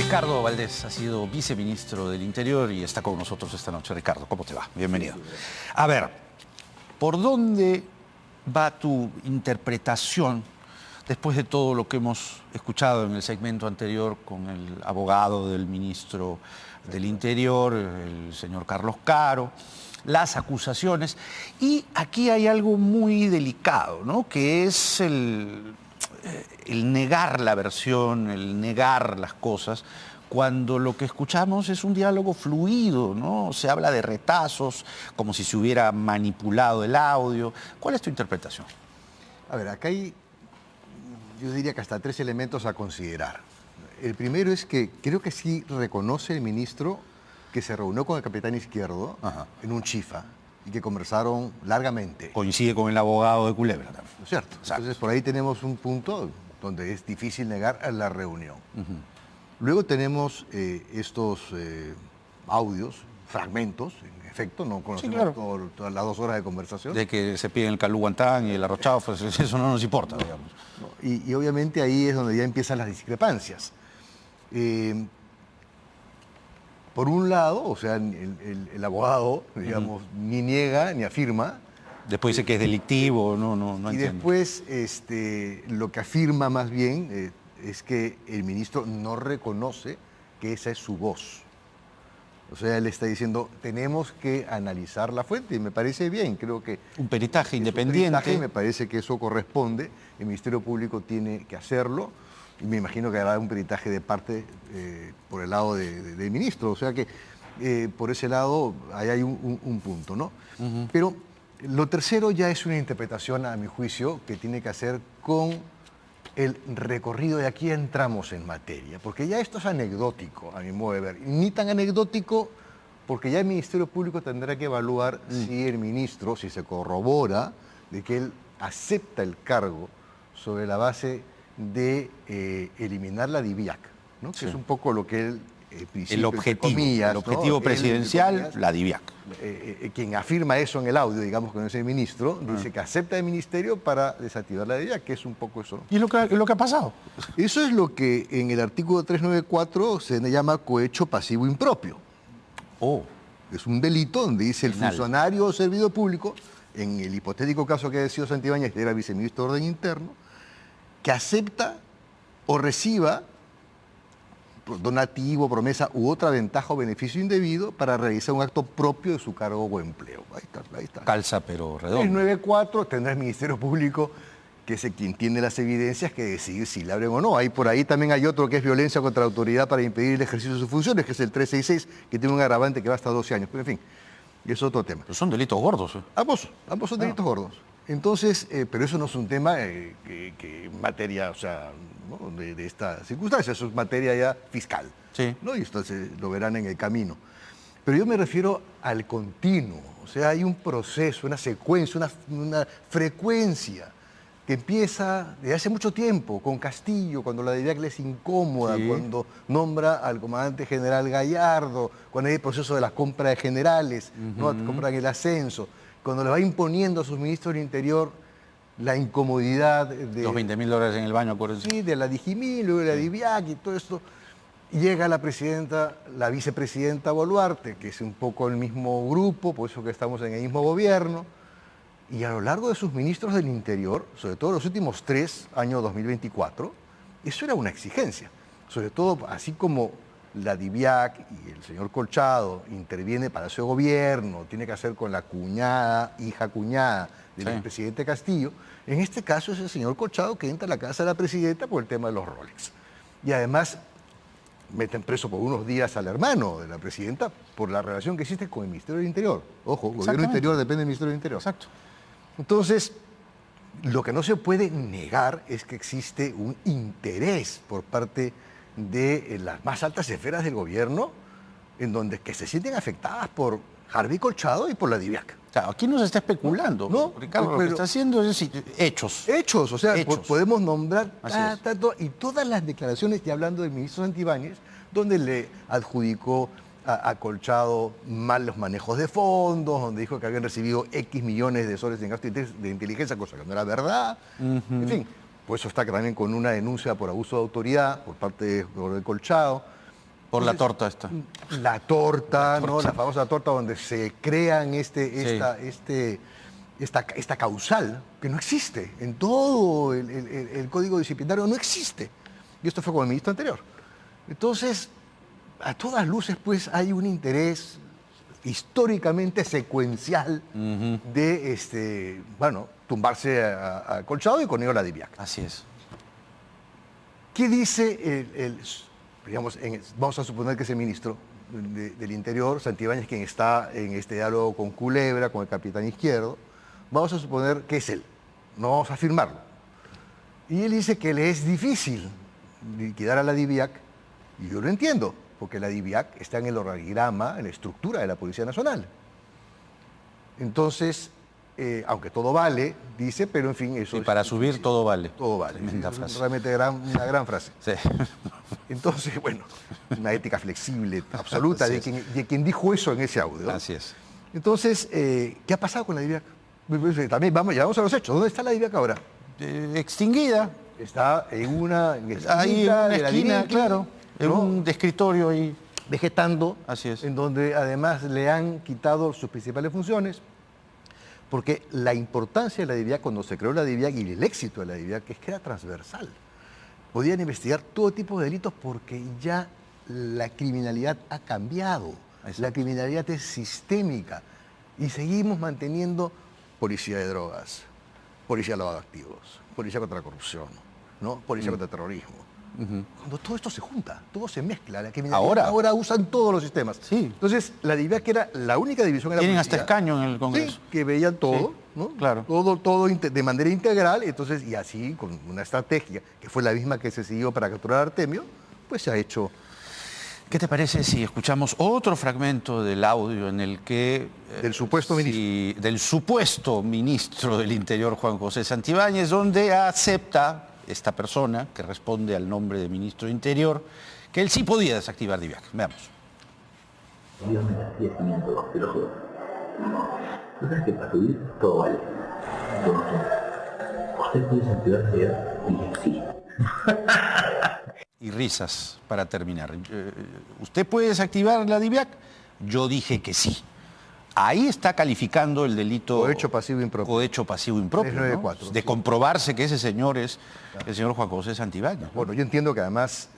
Ricardo Valdés ha sido viceministro del Interior y está con nosotros esta noche. Ricardo, ¿cómo te va? Bienvenido. A ver, ¿por dónde va tu interpretación después de todo lo que hemos escuchado en el segmento anterior con el abogado del ministro del Interior, el señor Carlos Caro, las acusaciones? Y aquí hay algo muy delicado, ¿no? Que es el negar la versión, el negar las cosas, cuando lo que escuchamos es un diálogo fluido, ¿no? Se habla de retazos, como si se hubiera manipulado el audio. ¿Cuál es tu interpretación? A ver, acá hay, yo diría que hasta 3 elementos a considerar. El primero es que creo que sí reconoce el ministro que se reunió con el capitán Izquierdo en un chifa y que conversaron largamente. Coincide con el abogado de Culebra también. ¿No es cierto? Exacto. Entonces, por ahí tenemos un punto donde es difícil negar a la reunión. Luego tenemos estos audios, fragmentos, en efecto, no conocemos todas las 2 horas de conversación. De que se piden el calú guantán y el arrochado, pues eso no nos importa, digamos. ¿No? Y obviamente ahí es donde ya empiezan las discrepancias. Por un lado, o sea, el abogado, digamos, ni niega ni afirma. Después dice que es delictivo, no Y entiendo. después lo que afirma más bien es que el ministro no reconoce que esa es su voz. O sea, él está diciendo, tenemos que analizar la fuente, y me parece bien, creo que... Un peritaje es independiente. Un peritaje, me parece que eso corresponde, el Ministerio Público tiene que hacerlo, y me imagino que habrá un peritaje de parte por el lado del ministro, o sea que por ese lado ahí hay un punto, ¿no? Pero lo tercero ya es una interpretación, a mi juicio, que tiene que hacer con el recorrido, de aquí entramos en materia, porque ya esto es anecdótico, a mi modo de ver, ni tan anecdótico, porque ya el Ministerio Público tendrá que evaluar si el ministro, si se corrobora de que él acepta el cargo sobre la base de eliminar la DIVIAC, ¿no? Que es un poco lo que él... El objetivo presidencial, la DIVIAC. Quien afirma eso en el audio, digamos que no es el ministro, dice que acepta el ministerio para desactivar la DIVIAC, que es un poco eso, ¿no? ¿Y lo que ha pasado? Eso es lo que en el artículo 394 se le llama cohecho pasivo impropio. Es un delito donde dice el funcionario o servidor público, en el hipotético caso que haya sido Santibáñez, que era viceministro de Orden Interno, que acepta o reciba donativo, promesa u otra ventaja o beneficio indebido para realizar un acto propio de su cargo o empleo. Ahí está. Calza pero redondo. El 94 tendrá el Ministerio Público, que es quien tiene las evidencias, que decidir si le abren o no. Por ahí también hay otro que es violencia contra la autoridad para impedir el ejercicio de sus funciones, que es el 366, que tiene un agravante que va hasta 12 años. Pero en fin, es otro tema. Pero son delitos gordos. Ambos son delitos gordos. Entonces, pero eso no es un tema que materia, o sea, ¿no? de esta circunstancia, eso es materia ya fiscal. Sí. ¿No? Y esto lo verán en el camino. Pero yo me refiero al continuo, o sea, hay un proceso, una secuencia, una frecuencia que empieza desde hace mucho tiempo, con Castillo, cuando la DIVIAC le es incómoda, cuando nombra al comandante general Gallardo, cuando hay el proceso de la compra de generales, ¿no? Compran el ascenso, cuando le va imponiendo a sus ministros del Interior la incomodidad de... Los $20.000 en el baño, acuérdense. Sí, de la Dijimil, luego de la DIVIAC y todo esto. Llega la vicepresidenta Boluarte, que es un poco el mismo grupo, por eso que estamos en el mismo gobierno, y a lo largo de sus ministros del Interior, sobre todo los últimos 3 años 2024, eso era una exigencia. Sobre todo, así como la DIVIAC y el señor Colchado interviene para Palacio de Gobierno, tiene que hacer con la hija cuñada del presidente Castillo, en este caso es el señor Colchado que entra a la casa de la presidenta por el tema de los Rolex. Y además meten preso por unos días al hermano de la presidenta por la relación que existe con el Ministerio del Interior. Ojo, el Gobierno Interior depende del Ministerio del Interior. Exacto. Entonces, lo que no se puede negar es que existe un interés por parte de las más altas esferas del gobierno en donde que se sienten afectadas por Harvey Colchado y por la DIVIAC. Claro, aquí no se está especulando, no, Ricardo, lo que está haciendo es decir, hechos. Hechos, o sea, hechos. Podemos nombrar y todas las declaraciones, ya hablando del ministro Santibáñez, donde le adjudicó a Colchado mal los manejos de fondos, donde dijo que habían recibido X millones de soles en gasto de inteligencia, cosa que no era verdad. En fin, pues eso está también con una denuncia por abuso de autoridad por parte de Colchado. Por la torta esta. La torta, ¿no? La famosa torta donde se crean esta causal que no existe. En todo el código disciplinario no existe. Y esto fue con el ministro anterior. Entonces, a todas luces, pues, hay un interés históricamente secuencial de, tumbarse a Colchado y con ello a la DIVIAC. Así es. ¿Qué dice vamos a suponer que ese ministro del Interior, Santibáñez, quien está en este diálogo con Culebra, con el capitán Izquierdo, vamos a suponer que es él, no vamos a afirmarlo. Y él dice que le es difícil liquidar a la DIVIAC, y yo lo entiendo, porque la DIVIAC está en el organigrama, en la estructura de la Policía Nacional. Entonces, aunque todo vale, dice, pero en fin, eso y para subir todo vale. Todo vale. Tremenda frase. Realmente una gran frase. Sí. Entonces, bueno, una ética flexible, absoluta, de quien dijo eso en ese audio. Así es. Entonces, ¿qué ha pasado con la DIVIAC? También vamos a los hechos. ¿Dónde está la DIVIAC ahora? Extinguida. Está en una Ahí en una esquina, claro. En ¿no? un escritorio ahí. Vegetando. Así es. En donde además le han quitado sus principales funciones. Porque la importancia de la DIVIAC, cuando se creó la DIVIAC y el éxito de la DIVIAC, es que era transversal. Podían investigar todo tipo de delitos porque ya la criminalidad ha cambiado. Exacto. La criminalidad es sistémica. Y seguimos manteniendo policía de drogas, policía de lavado de activos, policía contra la corrupción, ¿no? Policía contra el terrorismo. Cuando todo esto se junta, todo se mezcla, la criminalidad ahora usan todos los sistemas. Sí. Entonces, la DIVIAC, que era la única división en la Tienen policía, hasta escaño en el Congreso. Sí, que veían todo, Sí, ¿no? claro. Todo de manera integral, entonces, y así, con una estrategia que fue la misma que se siguió para capturar a Artemio, pues se ha hecho. ¿Qué te parece si escuchamos otro fragmento del audio en el que... Del supuesto ministro. Del supuesto ministro del Interior, Juan José Santibáñez, donde acepta esta persona, que responde al nombre de ministro de Interior, que él sí podía desactivar DIVIAC. Veamos. Dios me la sigue poniendo, te lo juro. ¿Tú sabes que para subir todo vale? Entonces, ¿usted puede desactivar DIVIAC? Y dije, sí. Y risas para terminar. ¿Usted puede desactivar la DIVIAC? Yo dije que sí. Ahí está calificando el delito... Cohecho pasivo impropio. Cohecho pasivo impropio, 394, ¿no? De comprobarse que ese señor es el señor Juan José Santibáñez, ¿no? Bueno, yo entiendo que además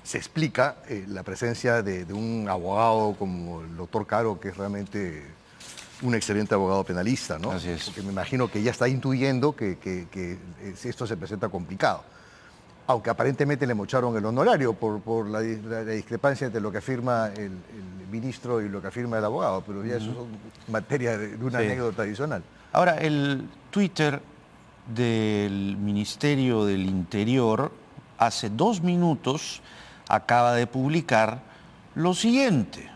se explica la presencia de un abogado como el doctor Caro, que es realmente un excelente abogado penalista, ¿no? Así es. Porque me imagino que ya está intuyendo que esto se presenta complicado. Aunque aparentemente le mocharon el honorario por la discrepancia entre lo que afirma el ministro y lo que afirma el abogado, pero ya eso es materia de una anécdota adicional. Ahora, el Twitter del Ministerio del Interior hace 2 minutos acaba de publicar lo siguiente,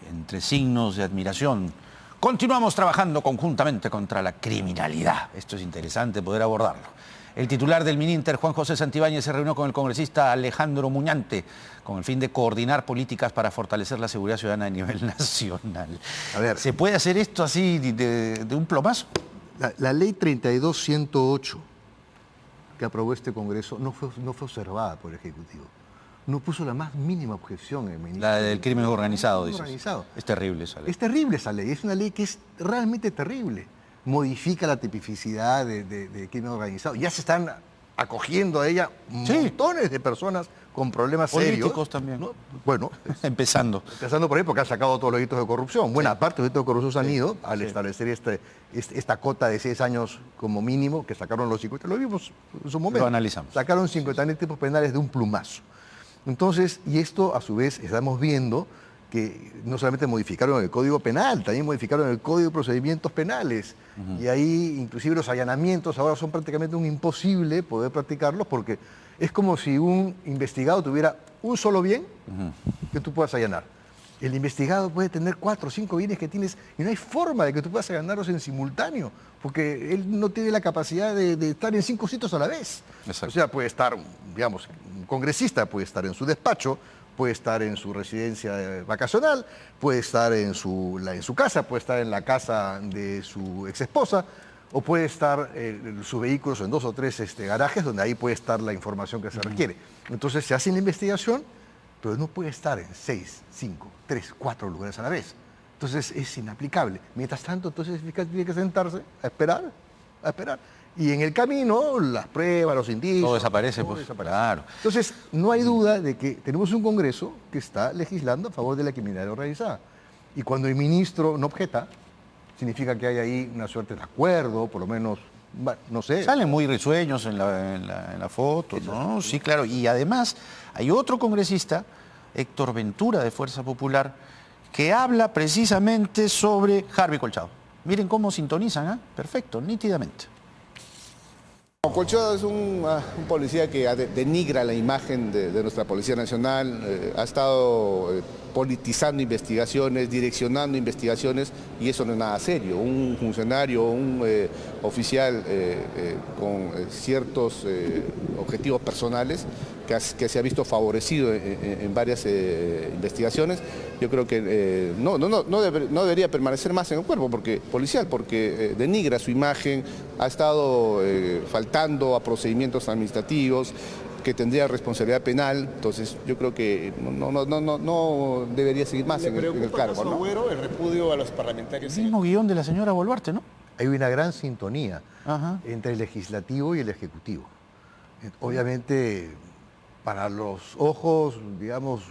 entre signos de admiración. Continuamos trabajando conjuntamente contra la criminalidad. Esto es interesante poder abordarlo. El titular del Mininter, Juan José Santibáñez, se reunió con el congresista Alejandro Muñante con el fin de coordinar políticas para fortalecer la seguridad ciudadana a nivel nacional. A ver, ¿se puede hacer esto así de un plomazo? La ley 32.108 que aprobó este Congreso no fue observada por el Ejecutivo. No puso la más mínima objeción el ministro. La del crimen organizado, dices. Organizado. Es terrible esa ley. Es terrible esa ley, es una ley que es realmente terrible. Modifica la tipificidad de crimen organizado. Ya se están acogiendo a ella montones de personas con problemas serios. Políticos también. ¿No? Bueno, Empezando por ahí porque han sacado todos los delitos de corrupción. Buena parte de los delitos de corrupción han ido al establecer esta cota de 6 años como mínimo, que sacaron los 50. Lo vimos en su momento. Lo analizamos. Sacaron 50.000 tipos penales de un plumazo. Entonces, y esto a su vez estamos viendo que no solamente modificaron el Código Penal, también modificaron el Código de Procedimientos Penales. Y ahí inclusive los allanamientos ahora son prácticamente un imposible poder practicarlos porque es como si un investigado tuviera un solo bien que tú puedas allanar. El investigado puede tener 4 o 5 bienes que tienes y no hay forma de que tú puedas allanarlos en simultáneo porque él no tiene la capacidad de estar en 5 sitios a la vez. Exacto. O sea, puede estar, digamos, un congresista puede estar en su despacho, puede estar en su residencia vacacional, puede estar en su casa, puede estar en la casa de su exesposa, o puede estar sus vehículos en 2 o 3 garajes donde ahí puede estar la información que se requiere. Entonces se hace la investigación, pero no puede estar en 6, 5, 3, 4 lugares a la vez. Entonces es inaplicable. Mientras tanto, entonces el fiscal tiene que sentarse a esperar, a esperar. Y en el camino, las pruebas, los indicios... Todo desaparece, todo pues, desaparece. claro. Entonces, no hay duda de que tenemos un Congreso que está legislando a favor de la criminalidad organizada. Y cuando el ministro no objeta, significa que hay ahí una suerte de acuerdo, por lo menos, no sé. Salen muy risueños en la foto, ¿no? Sí, claro. Y además hay otro congresista, Héctor Ventura, de Fuerza Popular, que habla precisamente sobre Harvey Colchado. Miren cómo sintonizan, ¿eh? Perfecto, nítidamente. Colchado es un policía que denigra la imagen de nuestra Policía Nacional, ha estado politizando investigaciones, direccionando investigaciones, y eso no es nada serio. Un funcionario, un oficial con ciertos objetivos personales que se ha visto favorecido en varias investigaciones, yo creo que no debería permanecer más en el cuerpo policial, porque denigra su imagen, ha estado faltando a procedimientos administrativos, que tendría responsabilidad penal. Entonces yo creo que no debería seguir más en el cargo, ¿no? Agüero, el repudio a los parlamentarios. El mismo guión de la señora Boluarte, ¿no? Hay una gran sintonía Ajá. entre el legislativo y el ejecutivo. Obviamente, para los ojos, digamos,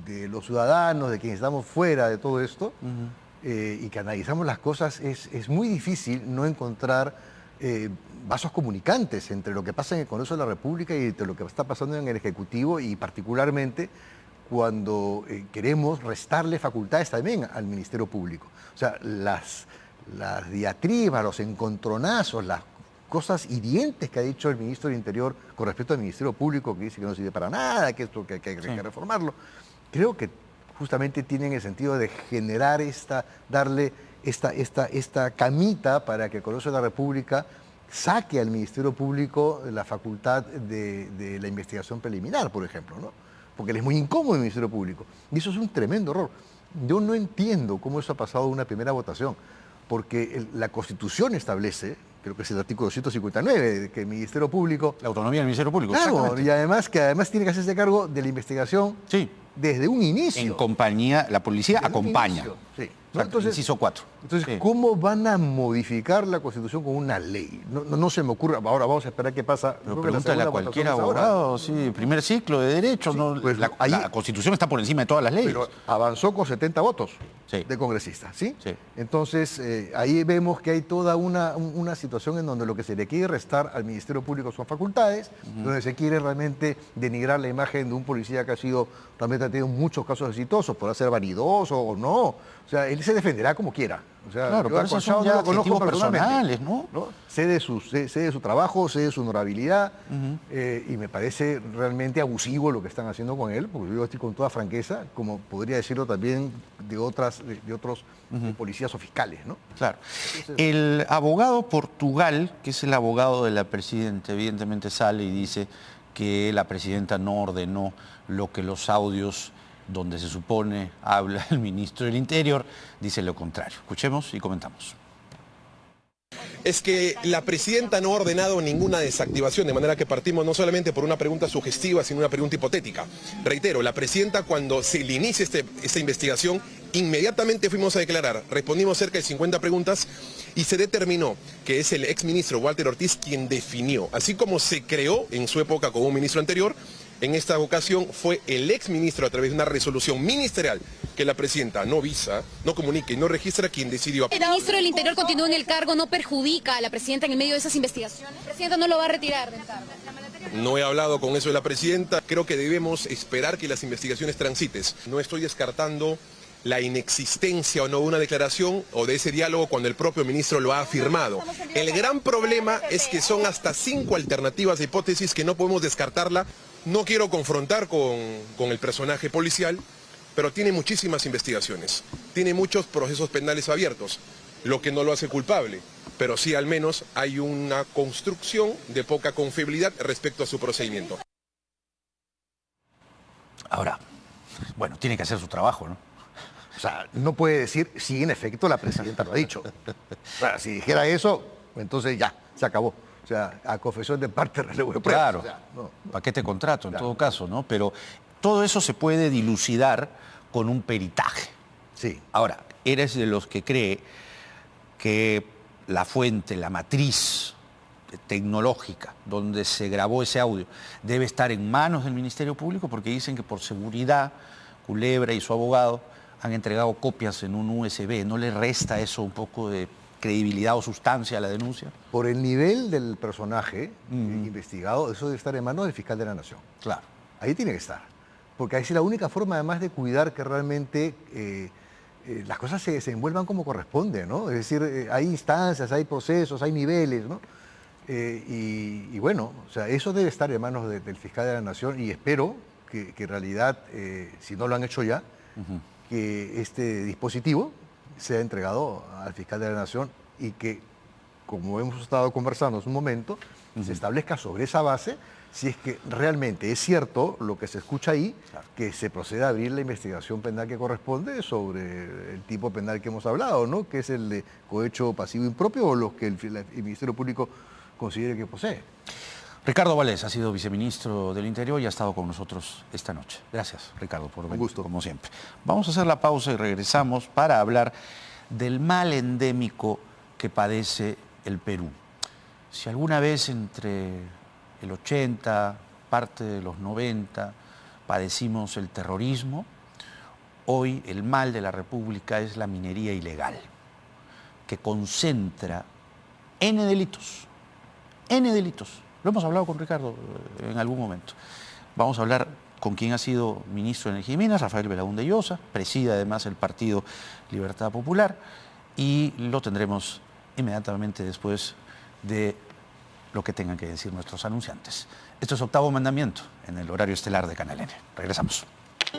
de los ciudadanos, de quienes estamos fuera de todo esto, y que analizamos las cosas, es muy difícil no encontrar vasos comunicantes entre lo que pasa en el Congreso de la República y entre lo que está pasando en el Ejecutivo, y particularmente cuando queremos restarle facultades también al Ministerio Público. O sea, las diatribas, los encontronazos, las cosas hirientes que ha dicho el ministro del Interior con respecto al Ministerio Público, que dice que no sirve para nada, que esto que hay que reformarlo, creo que justamente tienen el sentido de generar darle esta camita para que el Congreso de la República saque al Ministerio Público la facultad de la investigación preliminar, por ejemplo, ¿no? Porque le es muy incómodo el Ministerio Público. Y eso es un tremendo error. Yo no entiendo cómo eso ha pasado de una primera votación, porque la Constitución establece, creo que es el artículo 259, de que el Ministerio Público... La autonomía del Ministerio Público. Claro, y además tiene que hacerse cargo de la investigación desde un inicio. En compañía, la policía acompaña. Sí. ¿No? Entonces, inciso 4. Entonces, ¿cómo van a modificar la Constitución con una ley? No se me ocurre. Ahora vamos a esperar qué pasa. Pero pregúntale a cualquier abogado, sí, primer ciclo de Derecho. Sí, no, pues la Constitución está por encima de todas las leyes. Pero avanzó con 70 votos de congresistas, ¿sí? Entonces, ahí vemos que hay toda una situación en donde lo que se le quiere restar al Ministerio Público son facultades, donde se quiere realmente denigrar la imagen de un policía que realmente ha tenido muchos casos exitosos, podrá ser vanidoso o no. O sea, él se defenderá como quiera. O sea, claro, pero esos son ya adjetivos personales, ¿no? Sé de su trabajo, sé de su honorabilidad, y me parece realmente abusivo lo que están haciendo con él, porque yo estoy con toda franqueza, como podría decirlo también de otros policías o fiscales, ¿no? Claro. Entonces, el abogado Portugal, que es el abogado de la presidenta, evidentemente sale y dice que la presidenta no ordenó lo que los audios donde se supone habla el ministro del Interior, dice lo contrario. Escuchemos y comentamos. Es que la presidenta no ha ordenado ninguna desactivación, de manera que partimos no solamente por una pregunta sugestiva, sino una pregunta hipotética. Reitero, la presidenta, cuando se le inicia esta investigación, inmediatamente fuimos a declarar, respondimos cerca de 50 preguntas y se determinó que es el exministro Walter Ortiz quien definió, así como se creó en su época con un ministro anterior. En esta ocasión fue el exministro, a través de una resolución ministerial que la presidenta no visa, no comunica y no registra, quien decidió. El ministro del Interior continúa en el cargo, no perjudica a la presidenta en el medio de esas investigaciones. La presidenta no lo va a retirar del cargo. No he hablado con eso de la presidenta. Creo que debemos esperar que las investigaciones transiten. No estoy descartando la inexistencia o no de una declaración o de ese diálogo cuando el propio ministro lo ha afirmado. El gran problema es que son hasta 5 alternativas de hipótesis que no podemos descartarla. No quiero confrontar con el personaje policial, pero tiene muchísimas investigaciones, tiene muchos procesos penales abiertos, lo que no lo hace culpable, pero sí al menos hay una construcción de poca confiabilidad respecto a su procedimiento. Ahora, bueno, tiene que hacer su trabajo, ¿no? O sea, no puede decir si en efecto la presidenta lo ha dicho. O sea, si dijera eso, entonces ya, se acabó. O sea, a confesión de parte, relevo de pruebas. Claro, O sea, no. paquete contrato en Claro. todo caso, ¿no? Pero todo eso se puede dilucidar con un peritaje. Sí. Ahora, eres de los que cree que la fuente, la matriz tecnológica donde se grabó ese audio debe estar en manos del Ministerio Público, porque dicen que por seguridad Culebra y su abogado han entregado copias en un USB. ¿No le resta eso un poco de credibilidad o sustancia a la denuncia? Por el nivel del personaje investigado, eso debe estar en manos del fiscal de la Nación. Claro. Ahí tiene que estar. Porque ahí es la única forma, además, de cuidar que realmente las cosas se envuelvan como corresponde, ¿no? Es decir, hay instancias, hay procesos, hay niveles, ¿no? Y bueno, o sea, eso debe estar en manos del fiscal de la Nación y espero que en realidad, si no lo han hecho ya, que este dispositivo sea entregado al fiscal de la Nación y que, como hemos estado conversando hace un momento, se establezca sobre esa base si es que realmente es cierto lo que se escucha ahí, que se proceda a abrir la investigación penal que corresponde sobre el tipo penal que hemos hablado, ¿no? Que es el de cohecho pasivo impropio o los que el Ministerio Público considere que posee. Ricardo Valdés ha sido viceministro del Interior y ha estado con nosotros esta noche. Gracias, Ricardo, por venir, gusto. como siempre. Vamos a hacer la pausa y regresamos para hablar del mal endémico que padece el Perú. Si alguna vez entre el 80, parte de los 90, padecimos el terrorismo, hoy el mal de la República es la minería ilegal, que concentra N delitos. Lo hemos hablado con Ricardo en algún momento. Vamos a hablar con quien ha sido ministro de Energía y Minas, Rafael Belaúnde Llosa, preside además el Partido Libertad Popular, y lo tendremos inmediatamente después de lo que tengan que decir nuestros anunciantes. Esto es Octavo Mandamiento en el horario estelar de Canal N. Regresamos.